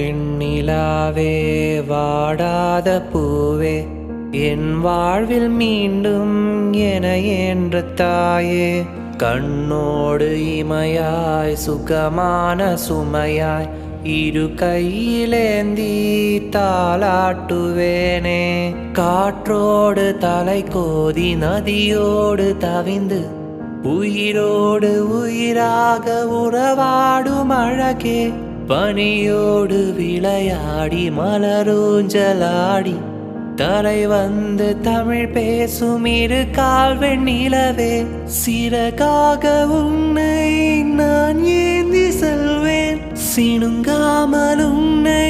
வாவெண்ணிலாவே வாடாத பூவே என் வாழ்வில் மீண்டும் என என்ற தாயே கண்ணோடு இமையாய் சுகமான சுமையாய் இரு கையிலேந்தி தாலாட்டுவேனே காற்றோடு தலை கோதி நதியோடு தவிந்து உயிரோடு உயிராக உறவாடும் அழகே பனியோடு விளையாடி மலரூஞ்சலாடி தலை வந்து தமிழ் பேசும் இரு கால்வெண் நிலவே சிறகாக உன்னை நான் ஏந்தி செல்வேன் சினுங்காமல் உன்னை